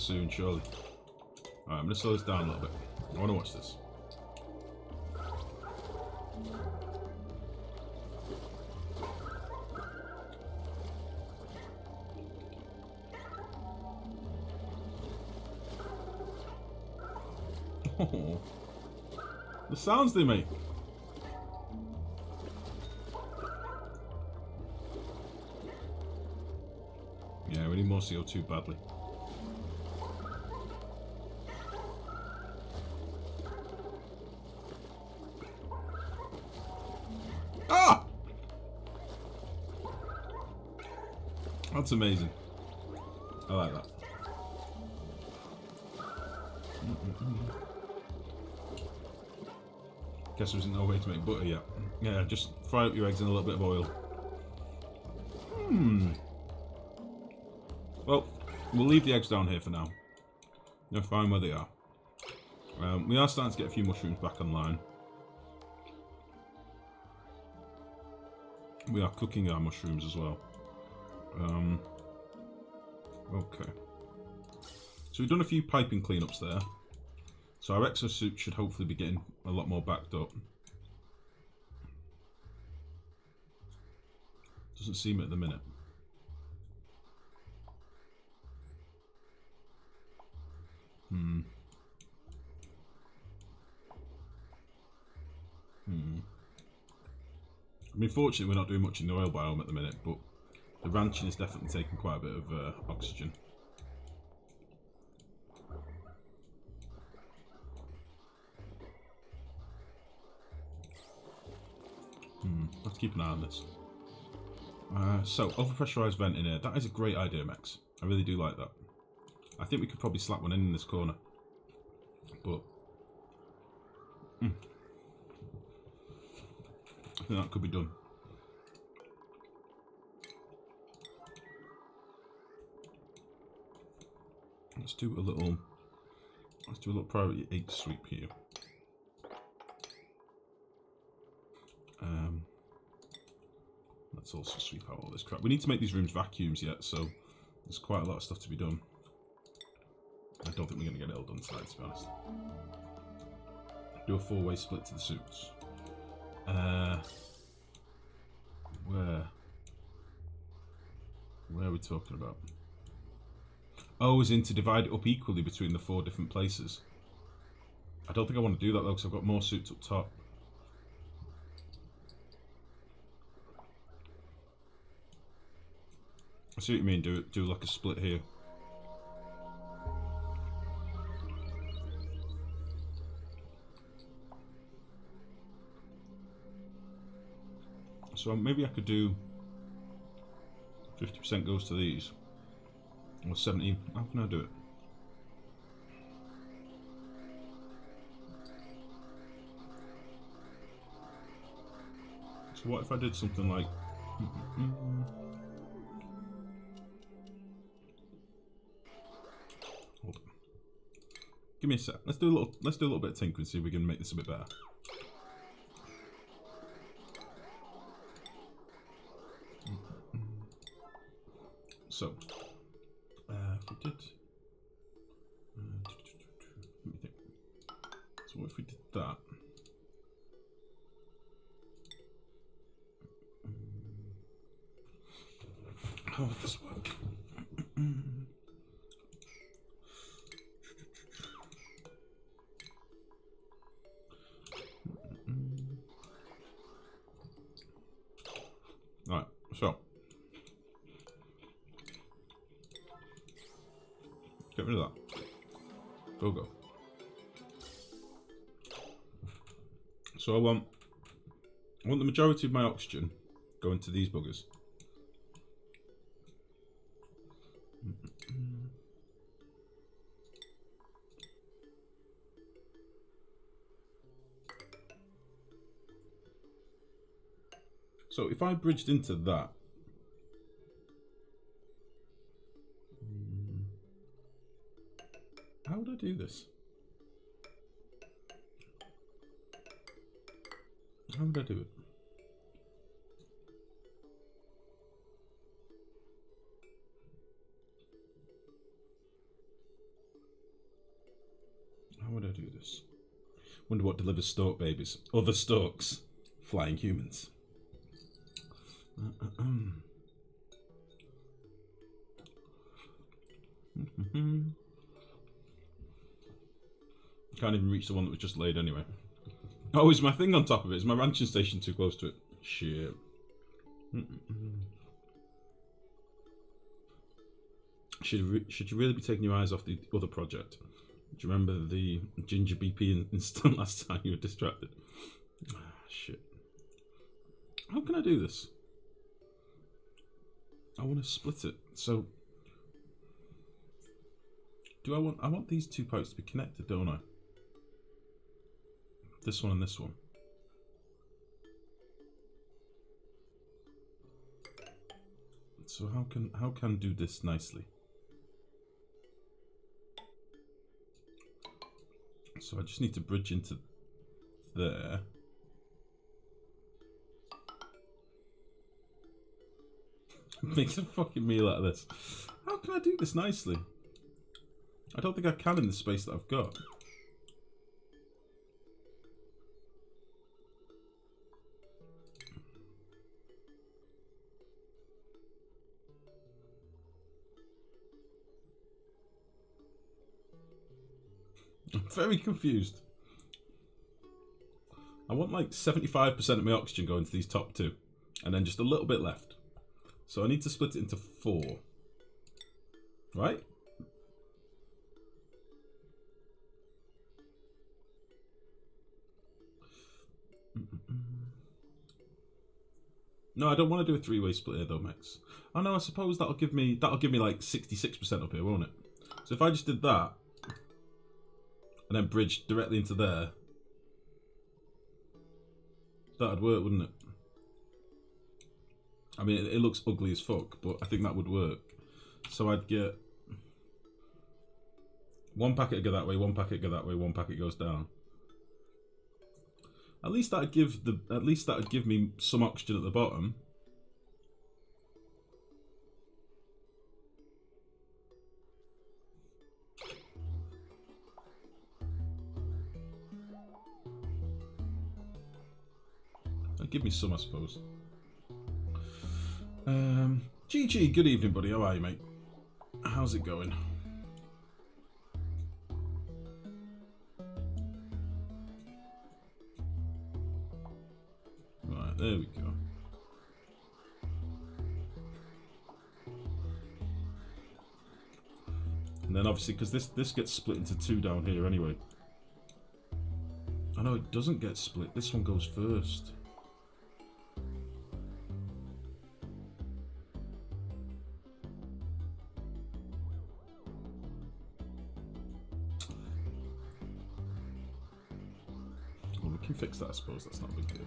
soon, surely. Alright, I'm going to slow this down a little bit. I want to watch this. Oh, the sounds they make. Yeah, we need more CO2 badly. Ah! That's amazing. I like that. Guess there isn't no way to make butter yet. Yeah, just fry up your eggs in a little bit of oil. Well, we'll leave the eggs down here for now. They're fine where they are. We are starting to get a few mushrooms back online. We are cooking our mushrooms as well. Okay. So we've done a few piping cleanups there. So our exosuit should hopefully be getting a lot more backed up. Doesn't seem it at the minute. I mean, fortunately we're not doing much in the oil biome at the minute, but the ranching is definitely taking quite a bit of oxygen. Let's keep an eye on this. So, overpressurized vent in here. That is a great idea, Max. I really do like that. I think we could probably slap one in this corner. But I think that could be done. Let's do a little priority egg sweep here. Let's also sweep out all this crap. We need to make these rooms vacuums yet, so there's quite a lot of stuff to be done. I don't think we're going to get it all done tonight, to be honest. Do a 4-way split to the suits. Where are we talking about? Oh, as in to divide it up equally between the 4 different places. I don't think I want to do that though, because I've got more suits up top. I see what you mean, do like a split here. So maybe I could do 50% goes to these. Or 70, how can I do it? So what if I did something like... Hold on. Give me a sec. Let's do a little bit of tinkering, see if we can make this a bit better. So, if we did, let me think. So what if we did that? How would this work? Right, so get rid of that. Go. So I want the majority of my oxygen going to these buggers. So if I bridged into that, how would I do this? How would I do it? do this? Wonder what delivers stork babies. Other storks. Flying humans. Can't even reach the one that was just laid anyway. Oh, is my thing on top of it? Is my ranching station too close to it? Shit. Should you really be taking your eyes off the other project? Do you remember the ginger BP instant last time you were distracted? Ah, shit. How can I do this? I want to split it. So, do I want these two pipes to be connected, don't I? This one and this one. So how can do this nicely? So I just need to bridge into there. Makes a fucking meal out of this. How can I do this nicely? I don't think I can in the space that I've got. I'm very confused. I want like 75% of my oxygen going to these top two, and then just a little bit left. So I need to split it into 4. Right? No, I don't want to do a 3-way split here though, Max. Oh no, I suppose that'll give me like 66% up here, won't it? So if I just did that and then bridged directly into there, that'd work, wouldn't it? I mean, it looks ugly as fuck, but I think that would work. So I'd get 1 packet go that way, 1 packet go that way, 1 packet goes down. At least that'd give me some oxygen at the bottom. That'd give me some, I suppose. GG, good evening, buddy. How are you, mate? How's it going? Right, there we go. And then obviously, because this gets split into 2 down here anyway. I know it doesn't get split. This one goes first. Well, we can fix that, I suppose. That's not a big deal.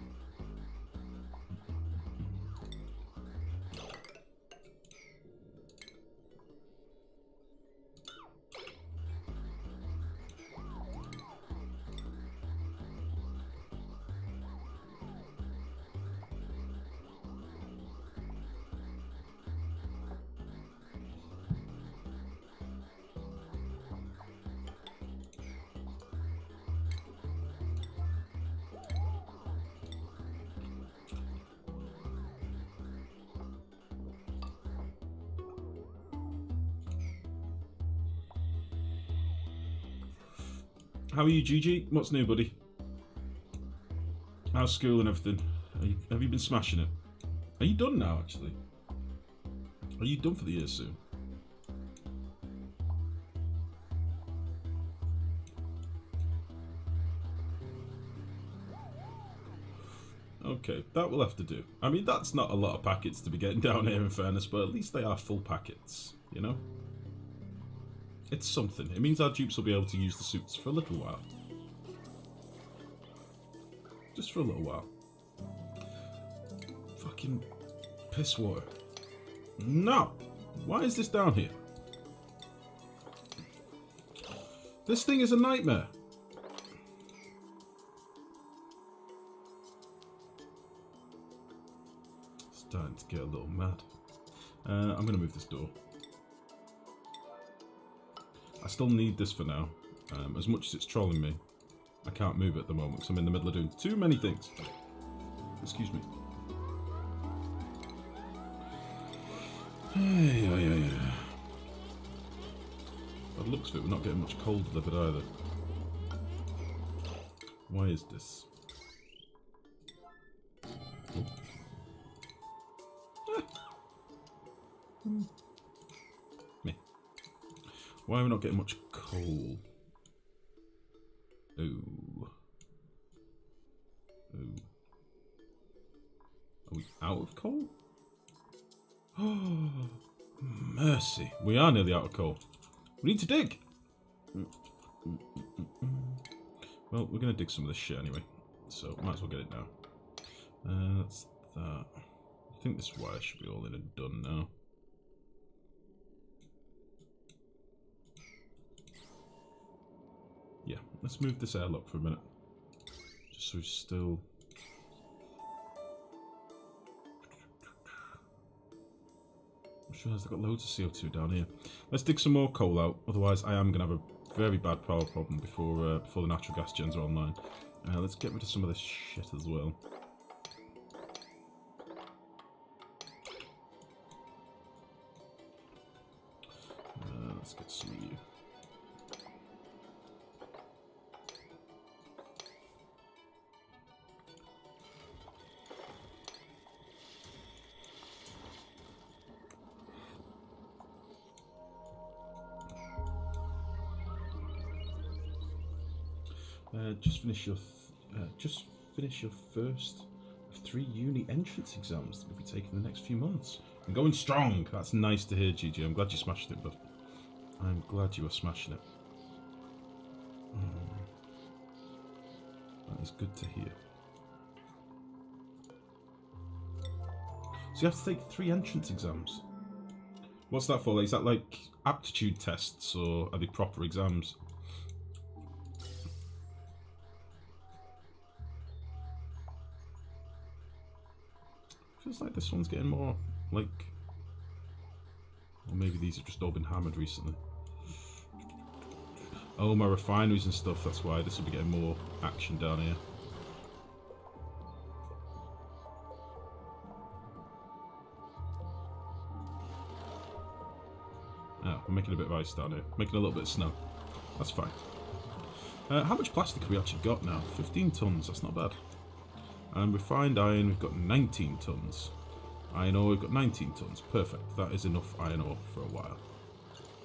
How are you, GG? What's new, buddy? How's school and everything? Have you been smashing it? Are you done now, actually? Are you done for the year soon? Okay, that will have to do. I mean, that's not a lot of packets to be getting down here, in fairness, but at least they are full packets, you know? It's something. It means our dupes will be able to use the suits for a little while. Just for a little while. Fucking piss water. No! Why is this down here? This thing is a nightmare. Starting to get a little mad. I'm going to move this door. I still need this for now. As much as it's trolling me, I can't move at the moment because I'm in the middle of doing too many things. Excuse me. Yeah. By the looks of it, we're not getting much coal delivered either. Why is this? Oh. Me. Why are we not getting much coal? Oh. Are we out of coal? Oh, mercy. We are nearly out of coal. We need to dig. Well, we're going to dig some of this shit anyway. So, might as well get it now. That's that. I think this wire should be all in and done now. Yeah, let's move this airlock for a minute. Just so we're still... I'm sure they've got loads of CO2 down here. Let's dig some more coal out, otherwise I am going to have a very bad power problem before the natural gas gens are online. Let's get rid of some of this shit as well. Let's get some of you. Just finish your first of 3 uni entrance exams that will be taken in the next few months. I'm going strong. That's nice to hear, GG. I'm glad you smashed it, bud. I'm glad you are smashing it. That is good to hear. So you have to take 3 entrance exams. What's that for? Is that like aptitude tests, or are they proper exams? Feels like this one's getting more, like... Or maybe these have just all been hammered recently. Oh, my refineries and stuff, that's why this will be getting more action down here. Oh, we're making a bit of ice down here. Making a little bit of snow. That's fine. How much plastic have we actually got now? 15 tons, that's not bad. And refined iron, we've got 19 tons. Iron ore, we've got 19 tons. Perfect. That is enough iron ore for a while.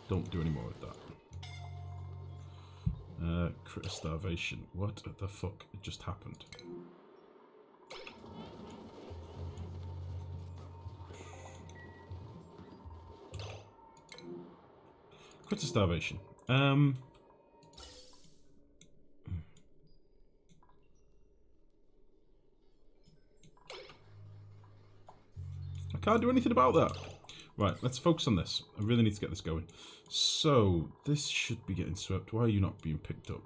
Don't do any more with that. Critter starvation. What the fuck just happened? Critter starvation. I can't do anything about that. Right, let's focus on this. I really need to get this going. So, this should be getting swept. Why are you not being picked up?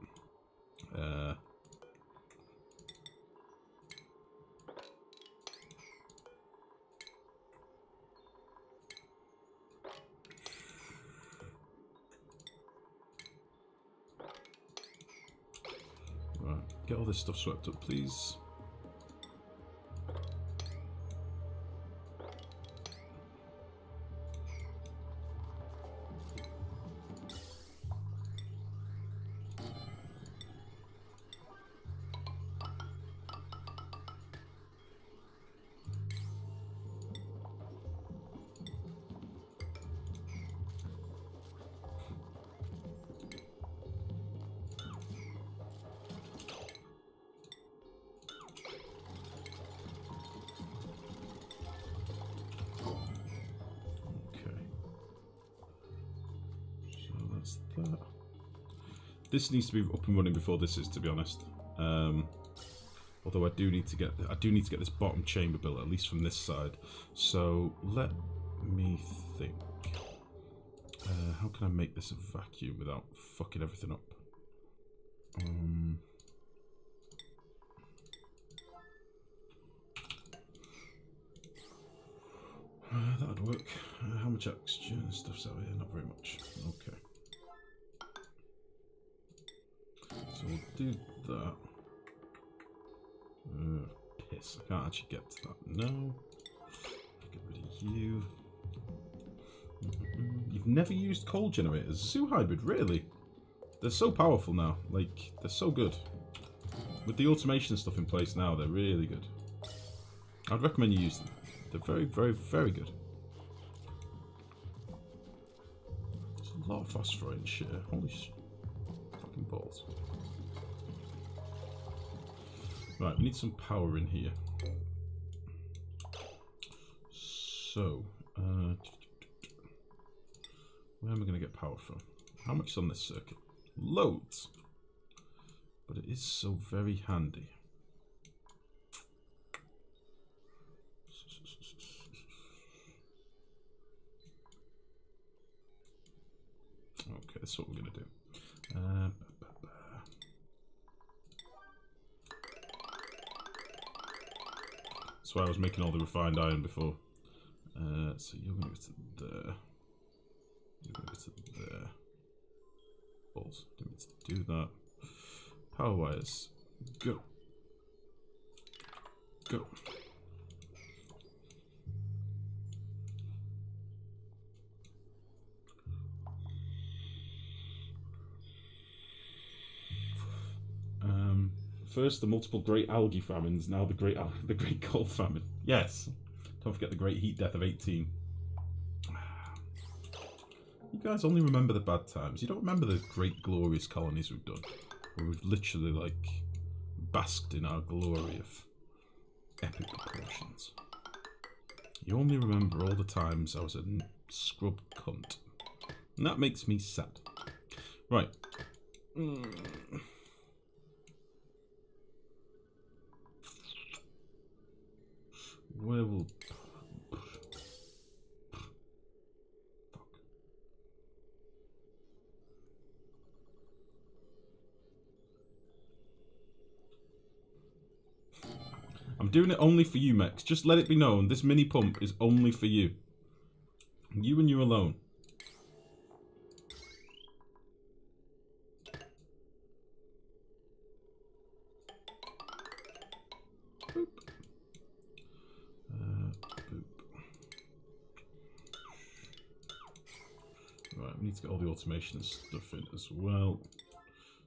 Right, get all this stuff swept up, please. That. This needs to be up and running before this is, to be honest. Although I do need to get this bottom chamber built, at least from this side. So let me think. How can I make this a vacuum without fucking everything up? That'd work. How much oxygen and stuff's out here? Not very much. Okay. So we'll do that. Piss, I can't actually get to that. No. Get rid of you. You've never used coal generators? Zoo hybrid, really? They're so powerful now. Like, they're so good. With the automation stuff in place now, they're really good. I'd recommend you use them. They're very, very, very good. There's a lot of phosphorite and shit. Holy fucking balls. Right, we need some power in here. So, where am I going to get power from? How much is on this circuit? Loads! But it is so very handy. Okay, that's what we're going to do. That's why I was making all the refined iron before. So you're going to go to there. You're going to go to there. Balls. Didn't mean to do that. Power wires. Go. Go. First the multiple great algae famines, now the great coal famine. Yes. Don't forget the great heat death of 18. You guys only remember the bad times. You don't remember the great glorious colonies we've done. Where we've literally, like, basked in our glory of epic proportions. You only remember all the times I was a scrub cunt. And that makes me sad. Right. Where will... I'm doing it only for you, Mex. Just let it be known, this mini pump is only for you. You and you alone. Boop. Boop. Right, we need to get all the automation and stuff in as well.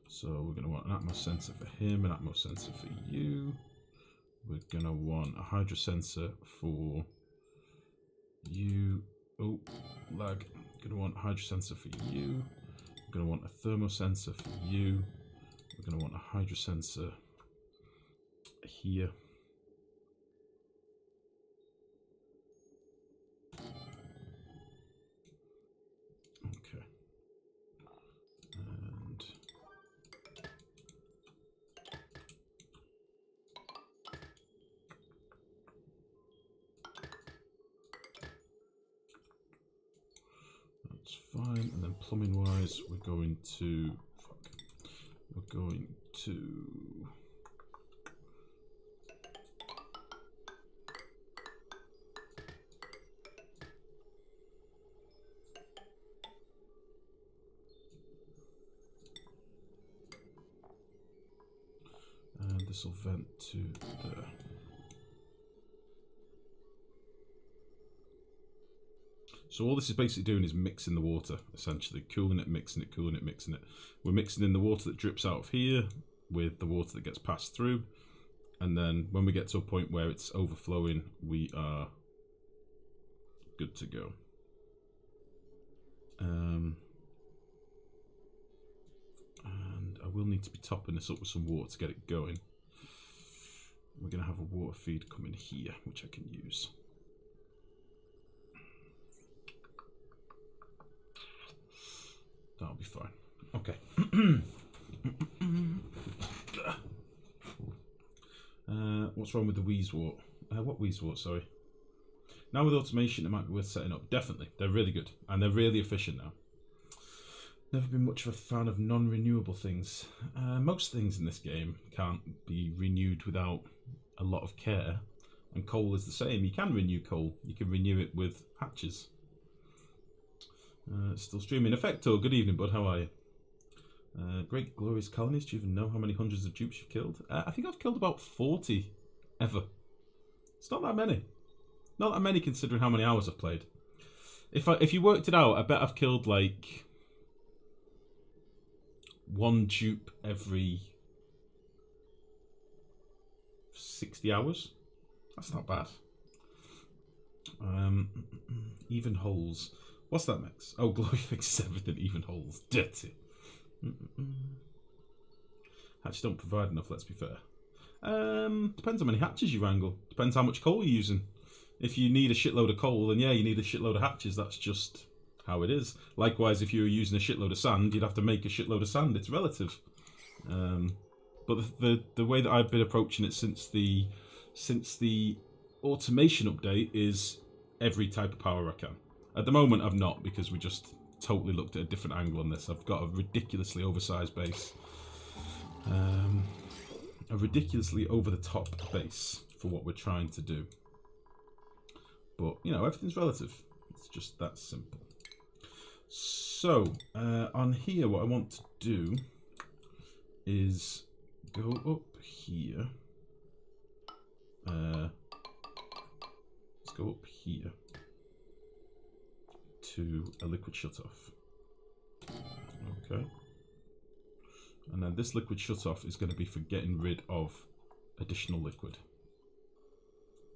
So we're going to want an Atmos sensor for him, an Atmos sensor for you. We're going to want a hydro sensor for you. Oh, lag. We're going to want a hydro sensor for you. We're going to want a thermo sensor for you. We're going to want a hydro sensor here. Okay. And that's fine. And then plumbing wise, we're going to and this will vent to there. So all this is basically doing is mixing the water, essentially. Cooling it, mixing it, cooling it, mixing it. We're mixing in the water that drips out of here with the water that gets passed through. And then when we get to a point where it's overflowing, we are good to go. And I will need to be topping this up with some water to get it going. We're going to have a water feed coming here, which I can use. That'll be fine. Okay. What's wrong with the wheezewort? What wheezewort, sorry? Now with automation, it might be worth setting up. Definitely. They're really good. And they're really efficient now. Never been much of a fan of non-renewable things. Most things in this game can't be renewed without a lot of care. And coal is the same. You can renew coal. You can renew it with hatches. Still streaming. Effecto, good evening, bud. How are you? Great glorious colonies. Do you even know how many hundreds of dupes you've killed? I think I've killed about 40 ever. It's not that many. Not that many considering how many hours I've played. If you worked it out, I bet I've killed like 1 dupe every 60 hours. That's not bad. Even holes. What's that, Max? Oh, glory fixes everything. Even holes. Dirty. Hatches don't provide enough, let's be fair. Depends how many hatches you wrangle. Depends how much coal you're using. If you need a shitload of coal, then yeah, you need a shitload of hatches. That's just how it is. Likewise, if you were using a shitload of sand, you'd have to make a shitload of sand. It's relative. But the way that I've been approaching it since the automation update is every type of power I can. At the moment, I've not, because we just totally looked at a different angle on this. I've got a ridiculously oversized base. A ridiculously over-the-top base for what we're trying to do. But, you know, everything's relative. It's just that simple. So, on here, what I want to do is go up here. Let's go up here to a liquid shutoff. Okay. And then this liquid shutoff is going to be for getting rid of additional liquid,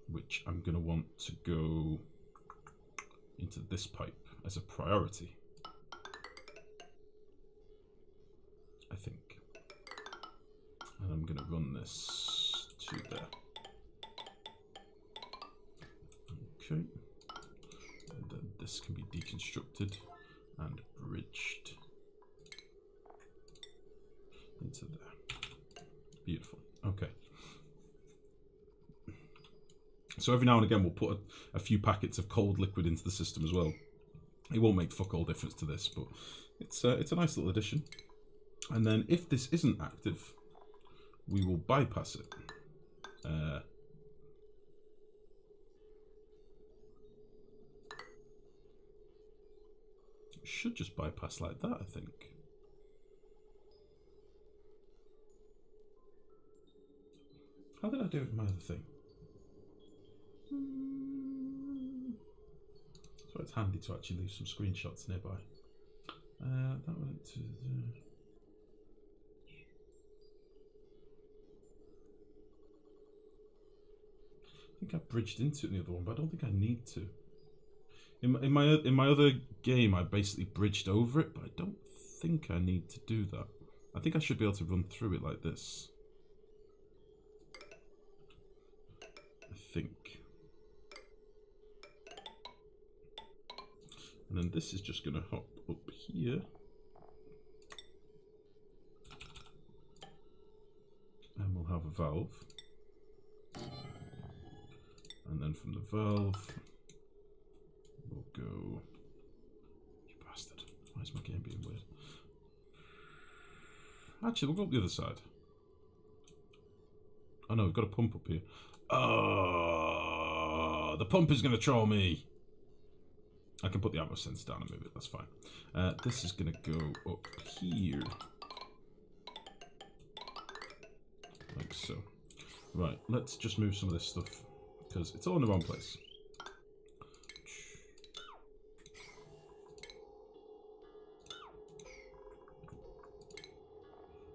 which I'm going to want to go into this pipe as a priority, I think. And I'm going to run this to there. Okay. And then this can be deconstructed and bridged into there. Beautiful. Okay. So every now and again we'll put a few packets of cold liquid into the system as well. It won't make fuck all difference to this, but it's a nice little addition. And then if this isn't active, we will bypass it. Should just bypass like that, I think. How did I do it with my other thing? So it's handy to actually leave some screenshots nearby. That went to the... I think I bridged into it in the other one, but I don't think I need to. In my other game, I basically bridged over it, but I don't think I need to do that. I think I should be able to run through it like this. I think. And then this is just going to hop up here. And we'll have a valve. And then from the valve, we'll go... You bastard. Why is my game being weird? Actually, we'll go up the other side. Oh no, we've got a pump up here. Oh, the pump is going to troll me. I can put the ammo sensor down and move it, that's fine. This is going to go up here. Like so. Right, let's just move some of this stuff, because it's all in the wrong place.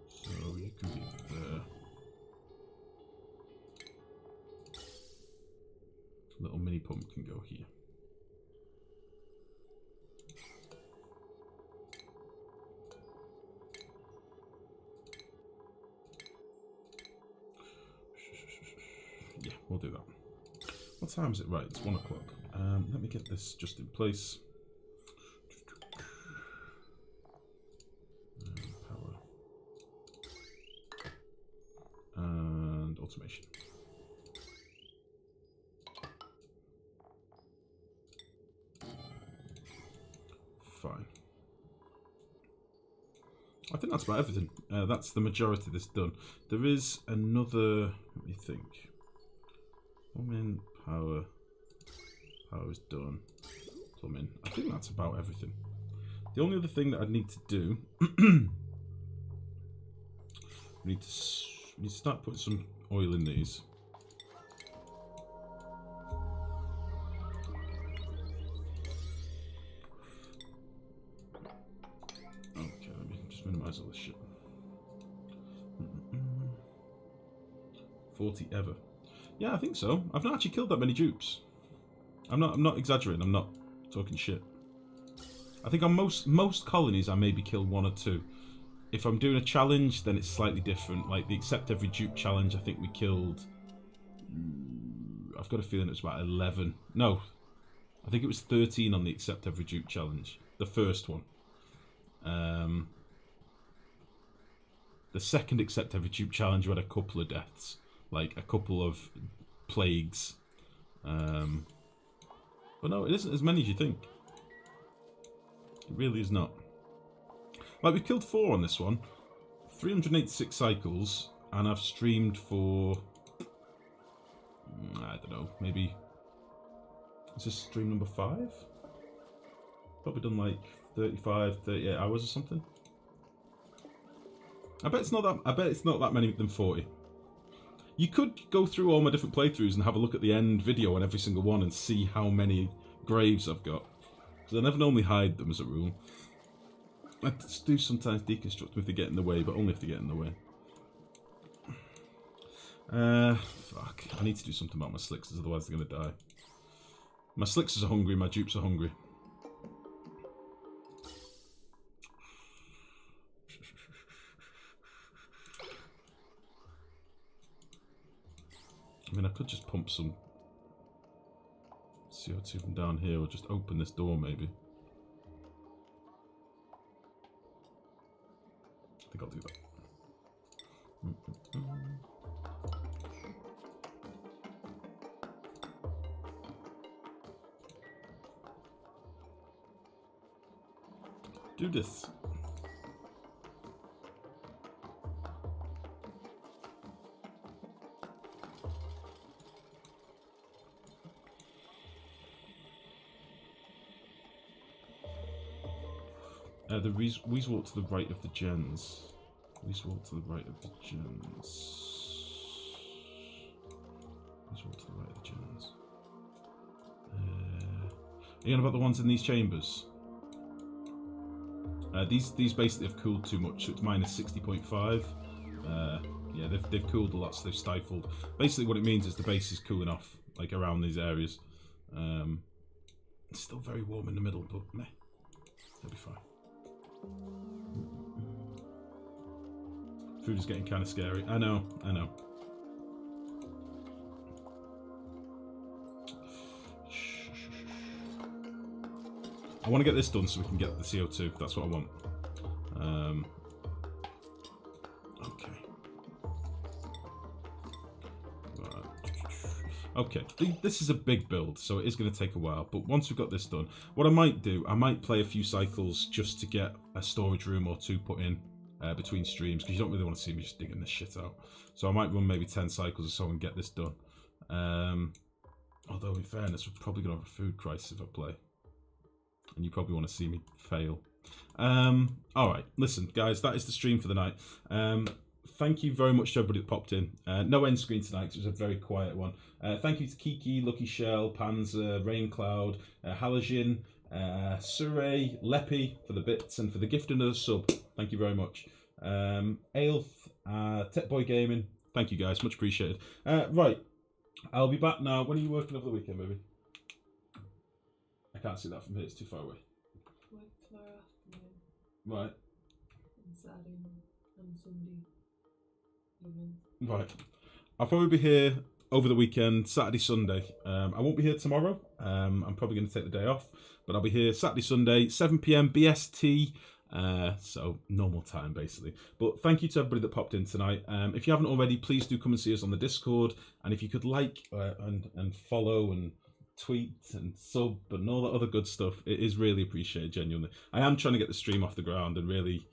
So you can be there. Little mini pump can go here. Yeah, we'll do that. What time is it? Right, it's 1 o'clock. Let me get this just in place. Power. And automation. Fine. I think that's about everything. That's the majority of this done. There is another, let me think. Plumbing, power. Power's done. Plumbing. I think that's about everything. The only other thing that I'd need to do We need to start putting some oil in these. Okay, let me just minimize all this shit. 40 ever. Yeah, I think so. I've not actually killed that many dupes. I'm not exaggerating. I'm not talking shit. I think on most colonies I maybe kill 1 or 2. If I'm doing a challenge, then it's slightly different. Like the accept every dupe challenge, I think we killed. I've got a feeling it was about 11. No, I think it was 13 on the accept every dupe challenge. The first one. The second accept every dupe challenge, we had a couple of deaths, like a couple of plagues. But no, it isn't as many as you think. It really is not. Like, we've killed 4 on this one. 386 cycles, and I've streamed for... I don't know, maybe... Is this stream number 5? Probably done like 35, 38 hours or something. I bet it's not that many than 40. You could go through all my different playthroughs and have a look at the end video on every single one and see how many graves I've got. Because I never normally hide them as a rule. I do sometimes deconstruct them if they get in the way, but only if they get in the way. Fuck. I need to do something about my Slicksters, otherwise they're going to die. My Slicksters are hungry, my dupes are hungry. I mean, I could just pump some CO2 from down here, or just open this door maybe. I think I'll do that. Do this. The Weasel walk to the right of the gens. Weasel walk to the right of the gens. Weasel walk to the right of the gens. Are you on about the ones in these chambers? These basically have cooled too much, so it's minus 60.5. Yeah, they've cooled a lot, so they've stifled. Basically what it means is the base is cooling off, like around these areas. It's still very warm in the middle, but meh, they'll be fine. Food is getting kind of scary. I know. I want to get this done so we can get the CO2. That's what I want. Okay. Okay, this is a big build, so it is going to take a while, but once we've got this done, what I might do, I might play a few cycles just to get a storage room or 2 put in between streams, because you don't really want to see me just digging this shit out. So I might run maybe 10 cycles or so and get this done. Although, in fairness, we're probably going to have a food crisis if I play. And you probably want to see me fail. Alright, listen, guys, that is the stream for the night. Thank you very much to everybody that popped in. No end screen tonight, because it was a very quiet one. Thank you to Kiki, Lucky Shell, Panzer, Raincloud, Halogin, Surrey, Leppy for the bits, and for the gift and the sub. Thank you very much. Ailth, Techboy Gaming, thank you guys, much appreciated. Right, I'll be back now. When are you working over the weekend, baby? I can't see that from here, it's too far away. Work tomorrow afternoon. Right. And Saturday and Sunday evening. Right. I'll probably be here over the weekend, Saturday, Sunday. I won't be here tomorrow. I'm probably going to take the day off. But I'll be here Saturday, Sunday, 7 PM BST. So normal time, basically. But thank you to everybody that popped in tonight. If you haven't already, please do come and see us on the Discord. And if you could like and follow and tweet and sub and all that other good stuff, it is really appreciated, genuinely. I am trying to get the stream off the ground and really,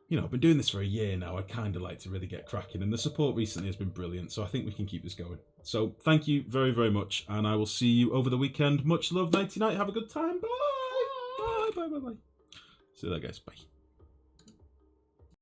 you know, I've been doing this for a year now. I kind of like to really get cracking, and the support recently has been brilliant, so I think we can keep this going. So thank you very, very much, and I will see you over the weekend. Much love, nighty night, have a good time, bye! Bye, bye, bye, bye. See you there, guys, bye.